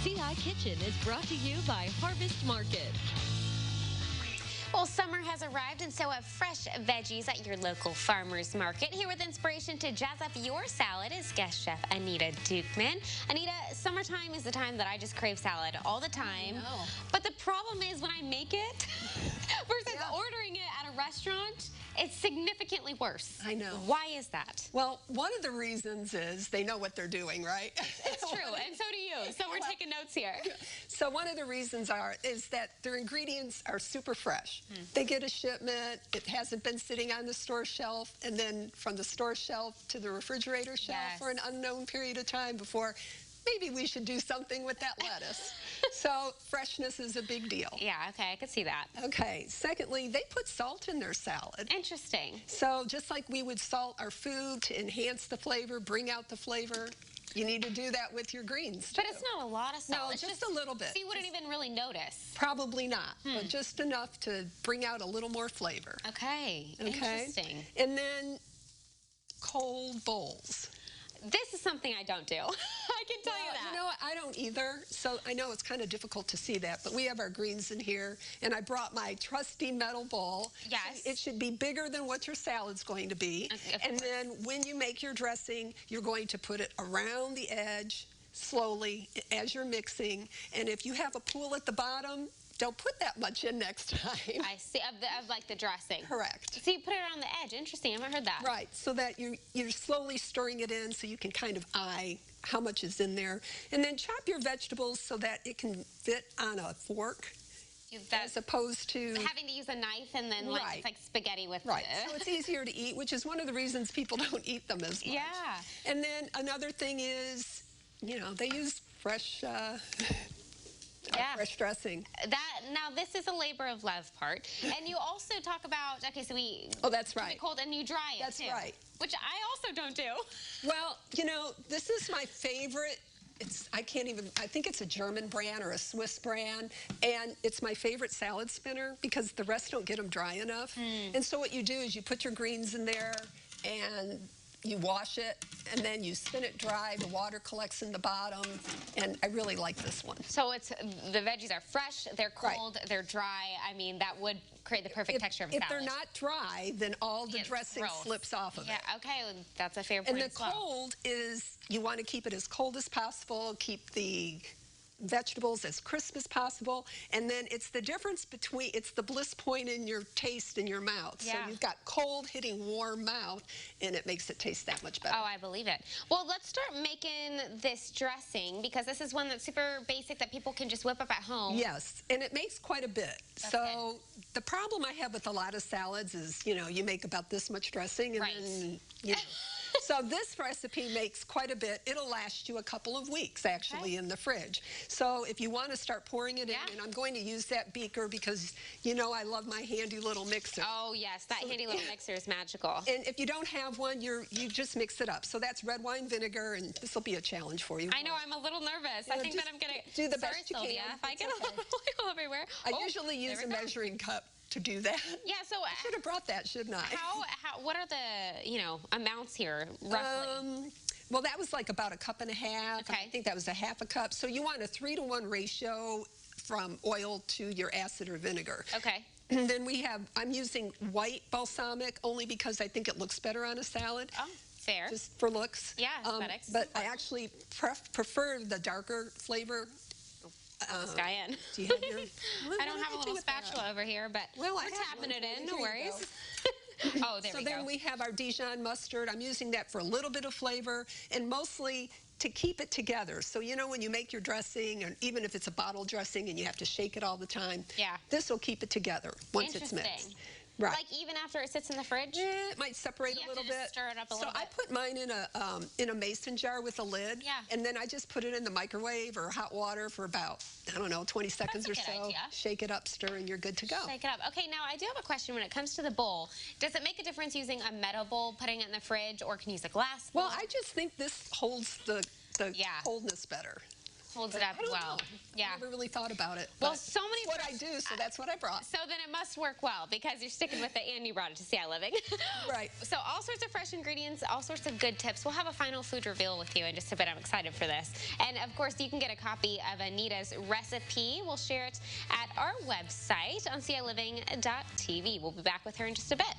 ciKitchen is brought to you by Harvest Market. Well, summer has arrived, and so have fresh veggies at your local farmer's market. Here with inspiration to jazz up your salad is guest chef Anita Dukeman. Anita, summertime is the time that I just crave salad all the time. But the problem is when I make it versus ordering it at a restaurant, it's significantly worse. I know. Why is that? Well, one of the reasons is they know what they're doing, right? It's true, and so do you. So we're taking notes here. So one of the reasons is that their ingredients are super fresh. They get a shipment, it hasn't been sitting on the store shelf, and then from the store shelf to the refrigerator shelf for an unknown period of time before maybe we should do something with that lettuce. So freshness is a big deal. Yeah, okay, I could see that. Okay, secondly, they put salt in their salad. Interesting. So just like we would salt our food to enhance the flavor, bring out the flavor, you need to do that with your greens too. But it's not a lot of salt. No, it's just a little bit. So you wouldn't even really notice. Probably not, but just enough to bring out a little more flavor. Okay, interesting. And then cold bowls. This is something I don't do. I can tell you that. You know what? I don't either. So I know it's kind of difficult to see that, but we have our greens in here, and I brought my trusty metal bowl. Yes. It should be bigger than what your salad's going to be. And then when you make your dressing, you're going to put it around the edge slowly as you're mixing. And if you have a pool at the bottom, don't put that much in next time. I see, of like the dressing. Correct. So you put it on the edge. Interesting, I haven't heard that. Right, so that you're slowly stirring it in so you can kind of eye how much is in there. And then chop your vegetables so that it can fit on a fork. As opposed to having to use a knife and then it's like spaghetti with so it's easier to eat, which is one of the reasons people don't eat them as much. Yeah. And then another thing is, you know, they use fresh fresh dressing. Now this is a labor of love part, and you also talk about so we that's right, keep it cold and you dry it that's too, right, which I also don't do. Well, you know, this is my favorite. I think it's a German brand or a Swiss brand, and it's my favorite salad spinner because the rest don't get them dry enough. And so what you do is you put your greens in there and you wash it, and then you spin it dry. The water collects in the bottom, and I really like this one. So the veggies are fresh, they're cold, they're dry. I mean, that would create the perfect texture of a salad. If they're not dry, then all the dressing slips off of it. Yeah, okay, that's a fair point. And the cold is, you want to keep it as cold as possible, keep the vegetables as crisp as possible, and then it's the difference between, it's the bliss point in your taste in your mouth. So you've got cold hitting warm mouth, and it makes it taste that much better. Oh, I believe it. Well, let's start making this dressing, because this is one that's super basic that people can just whip up at home. Yes, and it makes quite a bit. So the problem I have with a lot of salads is, you know, you make about this much dressing, and then, you know. So this recipe makes quite a bit. It'll last you a couple of weeks, actually, in the fridge. So if you want to start pouring it in, and I'm going to use that beaker because, you know, I love my handy little mixer. Oh, yes, that handy little mixer is magical. And if you don't have one, you just mix it up. So that's red wine vinegar, and this will be a challenge for you. I know, I'm a little nervous. I think that I'm going to do the best you can. If I get a little oil everywhere. I usually use a measuring cup to do that. Yeah, so I should have brought that, shouldn't I? What are the, you know, amounts here, roughly? Well, that was like about 1.5 cups. I think that was 1/2 cup. So you want a 3-to-1 ratio from oil to your acid or vinegar. Okay. And then I'm using white balsamic only because I think it looks better on a salad. Oh, fair. Just for looks. Yeah, aesthetics. But I actually prefer the darker flavor. This guy in. Do you have your, I don't have a little spatula over here, but we're tapping it in, no worries. Oh, there we go. So then we have our Dijon mustard. I'm using that for a little bit of flavor and mostly to keep it together. So, you know, when you make your dressing, and even if it's a bottle dressing and you have to shake it all the time, this will keep it together once it's mixed. Right. Like even after it sits in the fridge? Yeah, it might separate a little bit. Stir it up a little bit. So I put mine in a mason jar with a lid. Yeah. And then I just put it in the microwave or hot water for about, I don't know, 20 seconds or so. Shake it up, stir, and you're good to go. Shake it up. Okay, now I do have a question when it comes to the bowl. Does it make a difference using a metal bowl, putting it in the fridge, or can you use a glass bowl? Well, I just think this holds the coldness better. holds it up I don't well. know. Yeah. I never really thought about it. Well, but so many. It's what I do, so that's what I brought. So then it must work well because you're sticking with it and you brought it to CI Living. Right. So all sorts of fresh ingredients, all sorts of good tips. We'll have a final food reveal with you in just a bit. I'm excited for this. And of course, you can get a copy of Anita's recipe. We'll share it at our website on CILiving.tv. We'll be back with her in just a bit.